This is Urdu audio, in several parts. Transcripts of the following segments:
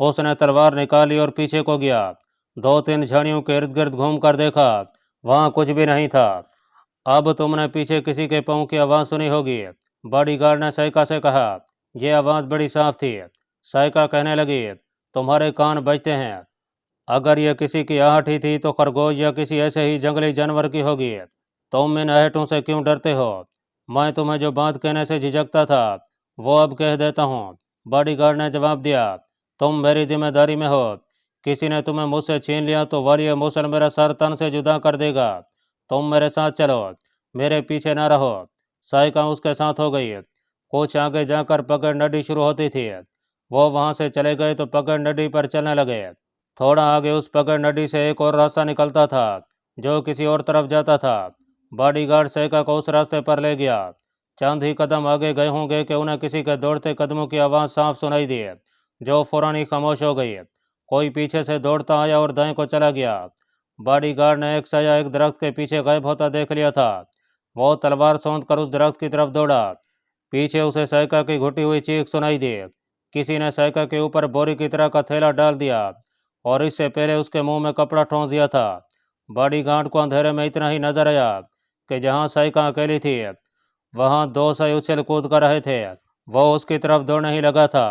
اس نے تلوار نکالی اور پیچھے کو گیا۔ 2-3 جھاڑیوں کے ارد گرد گھوم کر دیکھا، وہاں کچھ بھی نہیں تھا۔ اب تم نے پیچھے کسی کے پاؤں کی آواز سنی ہوگی، باڈی گارڈ نے سائکا سے کہا۔ یہ آواز بڑی صاف تھی۔ سائکا کہنے لگی، تمہارے کان بجتے ہیں۔ اگر یہ کسی کی آہٹ ہی تھی تو خرگوش یا کسی ایسے ہی جنگلی جانور کی ہوگی۔ تم ان آہٹوں سے کیوں ڈرتے ہو؟ میں تمہیں جو بات کہنے سے جھجکتا تھا وہ اب کہہ دیتا ہوں، باڈی گارڈ نے جواب دیا۔ تم میری ذمہ داری میں ہو، کسی نے تمہیں مجھ سے چھین لیا تو والی موصل میرا سر تن سے جدا کر دے گا۔ تم میرے ساتھ چلو، میرے پیچھے نہ رہو۔ سائکا اس کے ساتھ ہو گئی۔ کچھ آگے جا کر پگڑ نڈی شروع ہوتی تھی۔ وہ وہاں سے چلے گئے تو پگڑ نڈی پر چلنے لگے۔ تھوڑا آگے اس پگڑ نڈی سے ایک اور راستہ نکلتا تھا جو کسی اور طرف جاتا تھا۔ باڈی گارڈ سائکا کو اس راستے پر لے گیا۔ چند ہی قدم آگے گئے ہوں گے کہ انہیں کسی کے دوڑتے قدموں کی آواز صاف سنائی دی، جو فوراً ہی خاموش ہو گئی۔ کوئی پیچھے سے دوڑتا آیا اور دائیں کو چلا گیا۔ باڈی گارڈ نے ایک سایہ ایک درخت کے پیچھے غائب ہوتا دیکھ لیا تھا۔ وہ تلوار سونت کر اس درخت کی طرف دوڑا۔ پیچھے اسے سائکا کی گھٹی ہوئی چیخ سنائی دی۔ کسی نے سائکا کے اوپر بوری کی طرح کا تھیلا ڈال دیا اور اس سے پہلے اس کے منہ میں کپڑا ٹھونس دیا تھا۔ باڈی گارڈ کو اندھیرے میں اتنا ہی نظر آیا کہ جہاں سائکا اکیلی تھی وہاں 2 سائے اچھل کود کر رہے تھے۔ وہ اس کی طرف دوڑنے ہی لگا تھا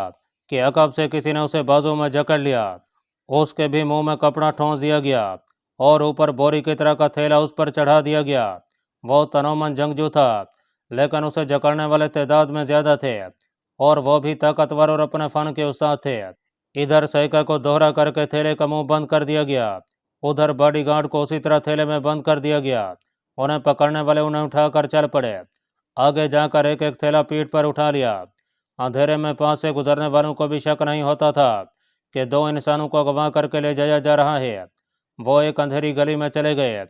کہ عقب سے کسی نے اسے بازو میں جکڑ لیا۔ اس کے بھی منہ میں کپڑا ٹھونس دیا گیا اور اوپر بوری کی طرح کا تھیلا اس پر چڑھا دیا گیا۔ وہ تنومن جنگجو تھا، لیکن اسے جکڑنے والے تعداد میں زیادہ تھے اور وہ بھی طاقتور اور اپنے فن کے استاد تھے۔ ادھر سائکا کو دوہرا کر کے تھیلے کا منہ بند کر دیا گیا، ادھر باڈی گارڈ کو اسی طرح تھیلے میں بند کر دیا گیا۔ انہیں پکڑنے والے انہیں اٹھا کر چل پڑے۔ آگے جا کر ایک ایک تھیلا پیٹھ پر اٹھا لیا۔ اندھیرے میں پاس سے گزرنے والوں کو بھی شک نہیں ہوتا تھا کہ 2 انسانوں کو اغوا کر کے لے جایا جا رہا ہے۔ وہ ایک اندھیری گلی میں چلے گئے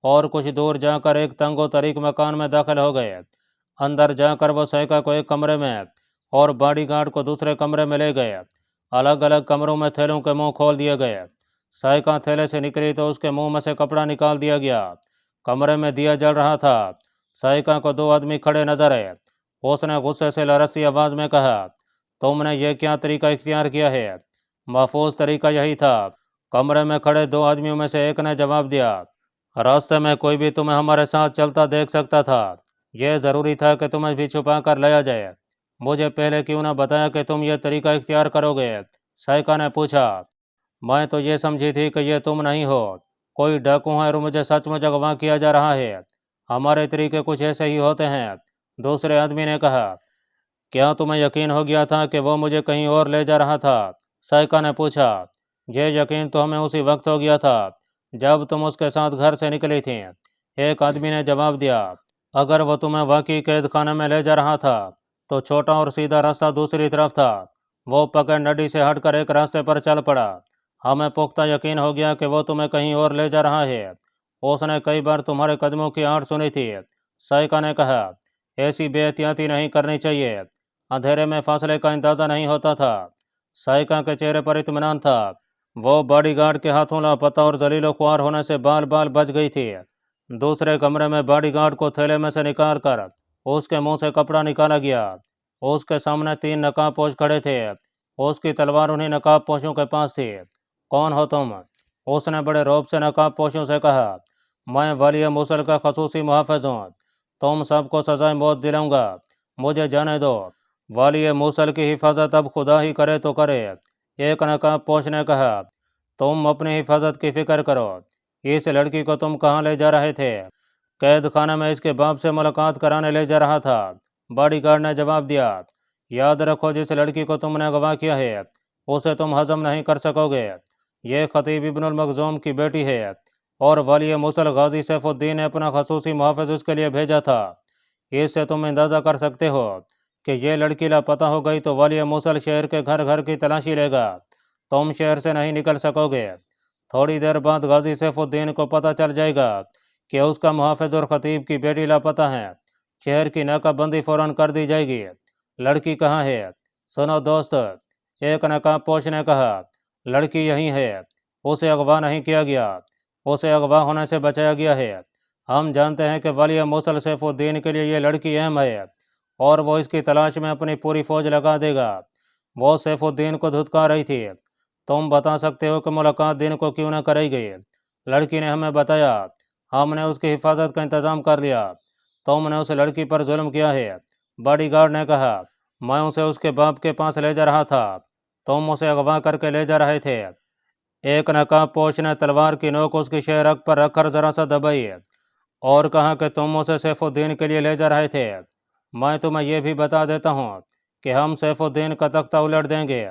اور کچھ دور جا کر ایک تنگ و تاریک مکان میں داخل ہو گئے۔ اندر جا کر وہ سائکا کو ایک کمرے میں اور باڈی گارڈ کو دوسرے کمرے میں لے گئے۔ الگ الگ کمروں میں تھیلوں کے منہ کھول دیے گئے۔ سائکا تھیلے سے نکلی تو اس کے منہ میں سے کپڑا نکال دیا گیا۔ کمرے میں دیا جل رہا تھا۔ سائکا کو 2 آدمی کھڑے نظر آئے۔ اس نے غصے سے لرزتی آواز میں کہا، تم نے یہ کیا طریقہ اختیار کیا ہے؟ محفوظ طریقہ یہی تھا۔ کمرے میں کھڑے 2 آدمیوں میں سے ایک نے جواب دیا، راستے میں کوئی بھی تمہیں ہمارے ساتھ چلتا دیکھ سکتا تھا۔ یہ ضروری تھا کہ تمہیں بھی چھپا کر لایا جائے۔ مجھے پہلے کیوں نہ بتایا کہ تم یہ طریقہ اختیار کرو گے؟ سائکا نے پوچھا۔ میں تو یہ سمجھی تھی کہ یہ تم نہیں ہو، کوئی ڈاکو ہے اور مجھے سچ مچ اغوا کیا جا رہا ہے۔ ہمارے طریقے کچھ ایسے ہی ہوتے ہیں، دوسرے آدمی نے کہا۔ کیا تمہیں یقین ہو گیا تھا کہ وہ مجھے کہیں اور لے جا رہا تھا؟ سائکا نے پوچھا۔ یہ یقین تو ہمیں اسی وقت ہو گیا تھا جب تم اس کے ساتھ گھر سے نکلی تھی، ایک آدمی نے جواب دیا۔ اگر وہ تمہیں واقعی قید خانے میں لے جا رہا تھا تو چھوٹا اور سیدھا راستہ دوسری طرف تھا۔ وہ پگڑ نڈی سے ہٹ کر ایک راستے پر چل پڑا۔ ہمیں پختہ یقین ہو گیا کہ وہ تمہیں کہیں اور لے جا رہا ہے۔ اس نے کئی بار تمہارے قدموں کی آہٹ سنی تھی۔ سائکا نے کہا، ایسی بے احتیاطی نہیں کرنی چاہیے۔ اندھیرے میں فاصلے کا اندازہ نہیں ہوتا تھا۔ سائکا کے چہرے پر اطمینان تھا۔ وہ باڈی گارڈ کے ہاتھوں لاپتہ اور ذلیل و خوار ہونے سے بال بال بچ گئی تھی۔ دوسرے کمرے میں باڈی گارڈ کو تھیلے میں سے نکال کر اس کے منہ سے کپڑا نکالا گیا۔ اس کے سامنے 3 نقاب پوش کھڑے تھے۔ اس کی تلوار انہیں نقاب پوشوں کے پاس تھی۔ کون ہو تم؟ اس نے بڑے رعب سے نقاب پوشوں سے کہا۔ میں والی موصل کا خصوصی محافظ ہوں، تم سب کو سزائے موت دلاؤں گا، مجھے جانے دو۔ والی موصل کی حفاظت اب خدا ہی کرے تو کرے، ایک نقاب پوش نے کہا۔ تم اپنی حفاظت کی فکر کرو۔ اس لڑکی کو تم کہاں لے جا رہے تھے؟ قید خانہ میں اس کے باپ سے ملاقات کرانے لے جا رہا تھا، باڈی گارڈ نے جواب دیا۔ یاد رکھو، جس لڑکی کو تم نے اغوا کیا ہے اسے تم ہضم نہیں کر سکو گے۔ یہ خطیب ابن المخزوم کی بیٹی ہے اور والی موصل غازی سیف الدین نے اپنا خصوصی محافظ اس کے لیے بھیجا تھا۔ اس سے تم اندازہ کر سکتے ہو کہ یہ لڑکی لاپتہ ہو گئی تو والی موصل شہر کے گھر گھر کی تلاشی لے گا، تم شہر سے نہیں نکل سکو گے۔ تھوڑی دیر بعد غازی سیف الدین کو پتہ چل جائے گا کہ اس کا محافظ اور خطیب کی بیٹی لاپتہ ہیں۔ شہر کی ناکہ بندی فوراً کر دی جائے گی۔ لڑکی کہاں ہے؟ سنو دوست، ایک نقاب پوش نے کہا، لڑکی یہی ہے، اسے اغوا نہیں کیا گیا، اسے اغوا ہونے سے بچایا گیا ہے۔ ہم جانتے ہیں کہ والی موصل سیف الدین کے لیے یہ لڑکی اہم ہے اور وہ اس کی تلاش میں اپنی پوری فوج لگا دے گا۔ وہ سیف الدین کو دھتکار رہی تھی تم بتا سکتے ہو کہ ملاقات دین کو کیوں نہ کرائی گئی؟ لڑکی نے ہمیں بتایا، ہم نے اس کی حفاظت کا انتظام کر لیا۔ تم نے اس لڑکی پر ظلم کیا ہے، باڈی گارڈ نے کہا۔ میں اسے اس کے باپ کے پاس لے جا رہا تھا، تم اسے اغوا کر کے لے جا رہے تھے۔ ایک نقاب پوش نے تلوار کی نوک اس کی شہرگ پر رکھ کر ذرا سا دبائی اور کہا کہ تم اسے سیف الدین کے لیے لے جا رہے تھے۔ میں تمہیں یہ بھی بتا دیتا ہوں کہ ہم سیف الدین کا تختہ الٹ دیں گے،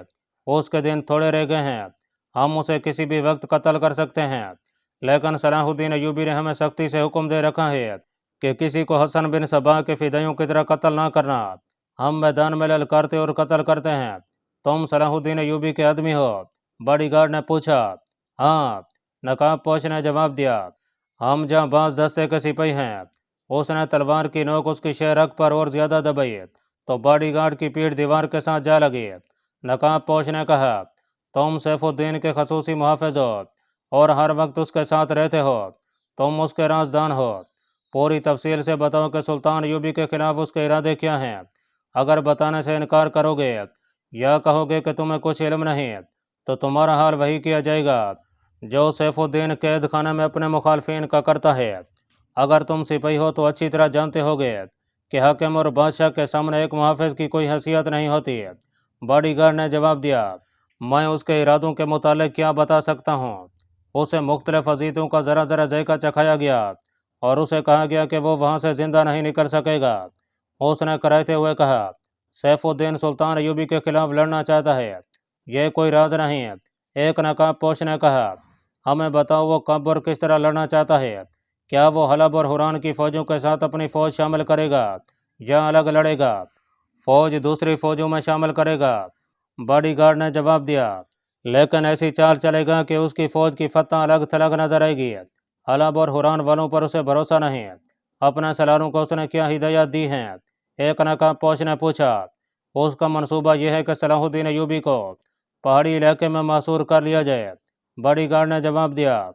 اس کے دن تھوڑے رہ گئے ہیں، ہم اسے کسی بھی وقت قتل کر سکتے ہیں، لیکن صلاح الدین ایوبی نے ہمیں سختی سے حکم دے رکھا ہے کہ کسی کو حسن بن صبا کے فدائیوں کی طرح قتل نہ کرنا۔ ہم میدان میں للکارتے اور قتل کرتے ہیں۔ تم صلاح الدین ایوبی کے آدمی ہو؟ باڈی گارڈ نے پوچھا۔ ہاں، نقاب پوش نے جواب دیا۔ ہم جہاں باز دستے کے سپاہی ہیں۔ اس نے تلوار کی نوک اس کی شہرگ پر اور زیادہ دبائی تو باڈی گارڈ کی پیٹھ دیوار کے ساتھ جا لگی۔ نقاب پوش نے کہا، تم سیف الدین کے خصوصی محافظ ہو اور ہر وقت اس کے ساتھ رہتے ہو، تم اس کے رازدان ہو۔ پوری تفصیل سے بتاؤ کہ سلطان ایوبی کے خلاف اس کے ارادے کیا ہیں۔ اگر بتانے سے انکار کرو گے یا کہو گے کہ تمہیں کچھ علم نہیں تو تمہارا حال وہی کیا جائے گا جو سیف الدین قید خانے میں اپنے مخالفین کا کرتا ہے۔ اگر تم سپاہی ہو تو اچھی طرح جانتے ہوگے کہ حاکم اور بادشاہ کے سامنے ایک محافظ کی کوئی حیثیت نہیں ہوتی۔ باڈی گارڈ نے جواب دیا، میں اس کے ارادوں کے متعلق کیا بتا سکتا ہوں؟ اسے مختلف اذیتوں کا ذرا ذرا ذائقہ چکھایا گیا اور اسے کہا گیا کہ وہ وہاں سے زندہ نہیں نکل سکے گا۔ اس نے کراہتے ہوئے کہا، سیف الدین سلطان ایوبی کے خلاف لڑنا چاہتا ہے، یہ کوئی راز نہیں۔ ایک نقاب پوش نے کہا، ہمیں بتاؤ وہ کب اور کس طرح لڑنا چاہتا ہے؟ کیا وہ حلب اور حوران کی فوجوں کے ساتھ اپنی فوج شامل کرے گا یا الگ لڑے گا؟ فوج دوسری فوجوں میں شامل کرے گا، باڈی گارڈ نے جواب دیا، لیکن ایسی چال چلے گا کہ اس کی فوج کی فتح الگ تھلگ نظر آئے گی۔ حلب اور حوران والوں پر اسے بھروسہ نہیں، اپنے سالاروں کو اس نے کیا ہدایات دی ہیں؟ ایک نقاب پوش نے پوچھا۔ اس کا منصوبہ یہ ہے کہ صلاح الدین ایوبی کو پہاڑی علاقے میں محصور کر لیا جائے، باڈی گارڈ نے جواب دیا۔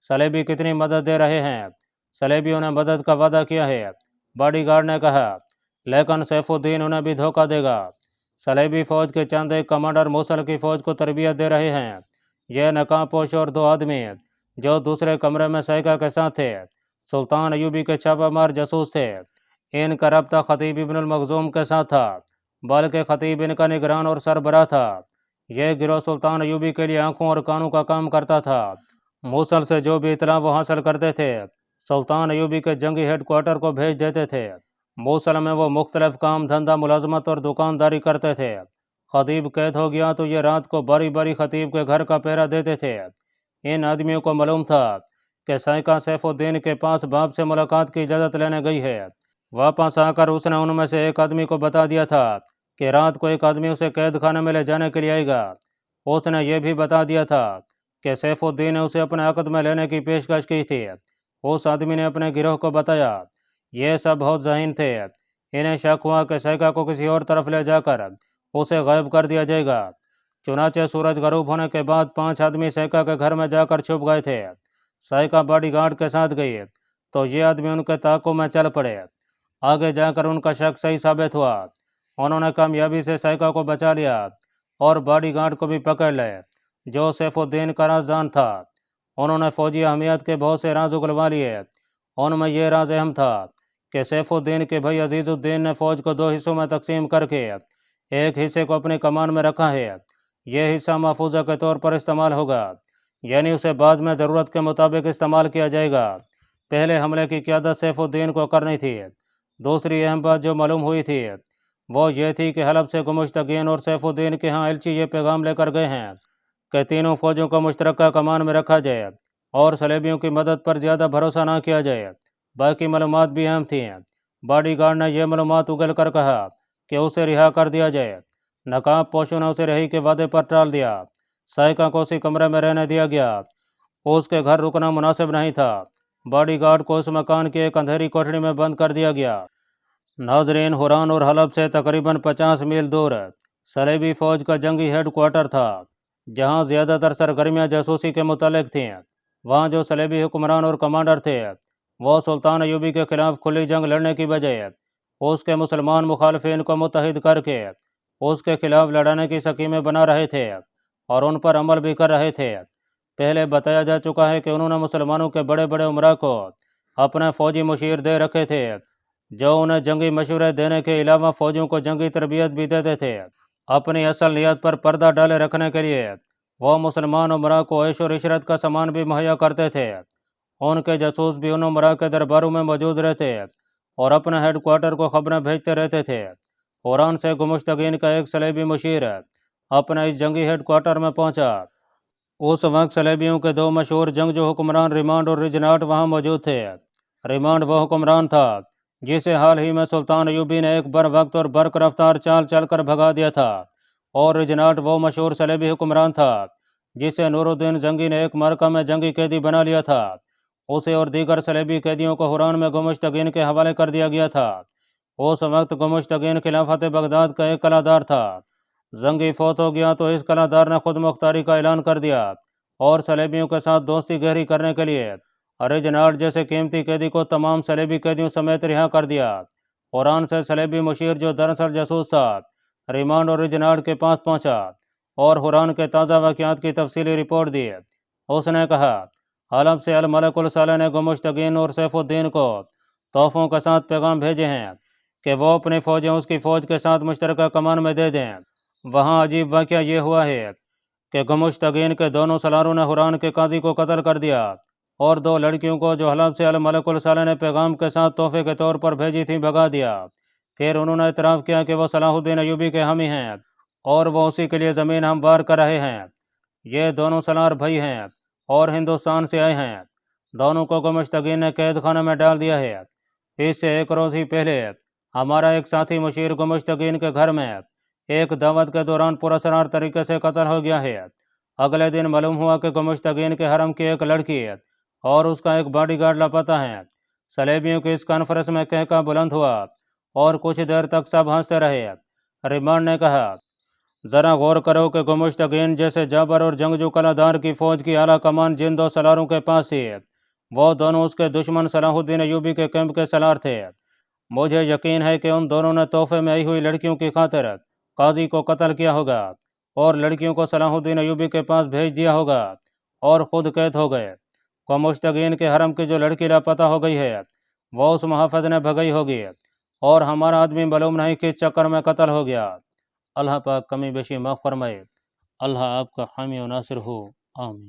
صلیبی کتنی مدد دے رہے ہیں؟ صلیبیوں نے مدد کا وعدہ کیا ہے، باڈی گارڈ نے کہا، لیکن سیف الدین انہیں بھی دھوکہ دے گا۔ صلیبی فوج کے چند ایک کمانڈر موصل کی فوج کو تربیت دے رہے ہیں۔ یہ نقاب پوش اور دو آدمی جو دوسرے کمرے میں سائقہ کے ساتھ تھے سلطان ایوبی کے چھاپہ مار جاسوس تھے۔ ان کا رابطہ خطیب ابن المخزوم کے ساتھ تھا، بلکہ خطیب ان کا نگران اور سربراہ تھا۔ یہ گروہ سلطان ایوبی کے لیے آنکھوں اور کانوں کا کام کرتا تھا۔ موصل سے جو بھی اطلاع وہ حاصل کرتے تھے سلطان ایوبی کے جنگی ہیڈ کوارٹر کو بھیج دیتے تھے۔ موصل میں وہ مختلف کام دھندہ ملازمت اور دکانداری کرتے تھے۔ خطیب قید ہو گیا تو یہ رات کو باری باری خطیب کے گھر کا پہرا دیتے تھے۔ ان آدمیوں کو معلوم تھا کہ سائقہ سیف الدین کے پاس باپ سے ملاقات کی اجازت لینے گئی ہے۔ واپس آ کر اس نے ان میں سے ایک آدمی کو بتا دیا تھا کہ رات کو ایک آدمی اسے قید خانے میں لے جانے کے لیے آئے گا۔ اس نے یہ بھی بتا دیا تھا کہ سیف الدین نے اسے اپنے عقد میں لینے کی پیشکش کی تھی۔ اس آدمی نے اپنے گروہ کو بتایا، یہ سب بہت ذہین تھے، انہیں شک ہوا کہ سائقہ کو کسی اور طرف لے جا کر اسے غائب کر دیا جائے گا۔ چنانچہ سورج غروب ہونے کے بعد 5 آدمی سائقہ کے گھر میں جا کر چھپ گئے تھے۔ سائقہ باڈی گارڈ کے ساتھ گئی تو یہ آدمی ان کے تعاقب میں چل پڑے۔ آگے جا کر ان کا شک صحیح ثابت ہوا، انہوں نے کامیابی سے سائقہ کو بچا لیا اور باڈی گارڈ کو بھی پکڑ لے جو سیف الدین کا رازدان تھا۔ انہوں نے فوجی اہمیت کے بہت سے راز اگلوا لیے، ان میں یہ راز اہم تھا کہ سیف الدین کے بھائی عزیز الدین نے فوج کو 2 حصوں میں تقسیم کر کے ایک حصے کو اپنی کمان میں رکھا ہے۔ یہ حصہ محفوظہ کے طور پر استعمال ہوگا، یعنی اسے بعد میں ضرورت کے مطابق استعمال کیا جائے گا۔ پہلے حملے کی قیادت سیف الدین کو کرنی تھی۔ دوسری اہم بات جو معلوم ہوئی تھی وہ یہ تھی کہ حلب سے گمشتگین اور سیف الدین کے ہاں ایلچی یہ پیغام لے کر گئے ہیں کہ تینوں فوجوں کو مشترکہ کمان میں رکھا جائے اور صلیبیوں کی مدد پر زیادہ بھروسہ نہ کیا جائے۔ باقی معلومات بھی اہم تھیں۔ باڈی گارڈ نے یہ معلومات اگل کر کہا کہ اسے رہا کر دیا جائے۔ نقاب پوشوں نے اسے رہائی کے وعدے پر ٹال دیا۔ سائقہ کو اسی کمرے میں رہنے دیا گیا، اس کے گھر رکنا مناسب نہیں تھا۔ باڈی گارڈ کو اس مکان کی ایک اندھیری کوٹھڑی میں بند کر دیا گیا۔ ناظرین، حوران اور حلب سے تقریباً 50 میل دور صلیبی فوج کا جنگی ہیڈ کوارٹر تھا، جہاں زیادہ تر سرگرمیاں جاسوسی کے متعلق تھیں۔ وہاں جو صلیبی حکمران اور کمانڈر تھے وہ سلطان ایوبی کے خلاف کھلی جنگ لڑنے کی بجائے اس کے مسلمان مخالفین کو متحد کر کے اس کے خلاف لڑانے کی سکیمیں بنا رہے تھے اور ان پر عمل بھی کر رہے تھے۔ پہلے بتایا جا چکا ہے کہ انہوں نے مسلمانوں کے بڑے بڑے عمرا کو اپنے فوجی مشیر دے رکھے تھے، جو انہیں جنگی مشورے دینے کے علاوہ فوجوں کو جنگی تربیت بھی دیتے تھے۔ اپنی اصل نیت پر پردہ ڈالے رکھنے کے لیے وہ مسلمان عمرا کو عیش و عشرت کا سامان بھی مہیا کرتے تھے۔ ان کے جاسوس بھی ان عمرا کے درباروں میں موجود رہتے اور اپنے ہیڈ کوارٹر کو خبریں بھیجتے رہتے تھے۔ قرآن سے گمشتگین کا ایک صلیبی مشیر اپنے اس جنگی ہیڈ کوارٹر میں پہنچا۔ اس وقت صلیبیوں کے دو مشہور جنگجو حکمران ریمانڈ اور ریجناٹ وہاں موجود تھے۔ ریمانڈ وہ حکمران تھا جسے حال ہی میں سلطان ایوبی نے ایک بر وقت اور برق رفتار چال چل کر بھگا دیا تھا، اور ریجناٹ وہ مشہور صلیبی حکمران تھا جسے نور الدین زنگی نے ایک معرکہ میں جنگی قیدی بنا لیا تھا۔ اسے اور دیگر صلیبی قیدیوں کو حران میں گمشتگین کے حوالے کر دیا گیا تھا۔ اس وقت گمشتگین خلافت بغداد کا ایک قلعہ دار تھا۔ زنگی فوت ہو گیا تو اس قلعہ دار نے خود مختاری کا اعلان کر دیا اور صلیبیوں کے ساتھ دوستی گہری کرنے کے لیے ریجناٹ جیسے قیمتی قیدی کو تمام صلیبی قیدیوں سمیت رہا کر دیا۔ قرآن سے صلیبی مشیر جو دراصل جاسوس تھا ریمانڈ اور ریجناٹ کے پاس پہنچا اور حران کے تازہ واقعات کی تفصیلی رپورٹ دی۔ اس نے کہا، حلب سے الملک الصالح نے گمشتگین اور سیف الدین کو تحفوں کے ساتھ پیغام بھیجے ہیں کہ وہ اپنی فوجیں اس کی فوج کے ساتھ مشترکہ کمان میں دے دیں۔ وہاں عجیب واقعہ یہ ہوا ہے کہ گمشتگین کے دونوں سالاروں نے حران کے قاضی کو قتل کر دیا اور دو لڑکیوں کو جو حلب سے الملک الصالح نے پیغام کے ساتھ تحفے کے طور پر بھیجی تھیں بھگا دیا۔ پھر انہوں نے اعتراف کیا کہ وہ صلاح الدین ایوبی کے حامی ہیں اور وہ اسی کے لیے زمین ہموار کر رہے ہیں۔ یہ دونوں سالار بھائی ہیں اور ہندوستان سے آئے ہیں۔ دونوں کو گمشتگین نے قید خانہ میں ڈال دیا ہے۔ اس سے ایک روز ہی پہلے ہمارا ایک ساتھی مشیر گمشتگین کے گھر میں ایک دعوت کے دوران پراسرار طریقے سے قتل ہو گیا ہے۔ اگلے دن معلوم ہوا کہ گمشتگین کے حرم کی ایک لڑکی اور اس کا ایک باڈی گارڈ لاپتہ ہیں۔ صلیبیوں کی اس کانفرنس میں کہکا بلند ہوا اور کچھ دیر تک سب ہنستے رہے۔ ریمانڈ نے کہا، ذرا غور کرو کہ گمشتگین جیسے جابر اور جنگجو قلعہ دار کی فوج کی اعلیٰ کمان جن دو سالاروں کے پاس تھی، وہ دونوں اس کے دشمن صلاح الدین ایوبی کے کیمپ کے سالار تھے۔ مجھے یقین ہے کہ ان دونوں نے تحفے میں آئی ہوئی لڑکیوں کی خاطر قاضی کو قتل کیا ہوگا اور لڑکیوں کو صلاح الدین ایوبی کے پاس بھیج دیا ہوگا اور خود قید ہو گئے۔ گمشتگین کے حرم کی جو لڑکی لاپتہ ہو گئی ہے وہ اس محافظ نے بھگائی ہوگی اور ہمارا آدمی معلوم نہیں کس چکر میں قتل ہو گیا۔ اللہ پاک کمی بیشی معاف فرمائے۔ اللہ آپ کا حامی و ناصر ہو، آمین۔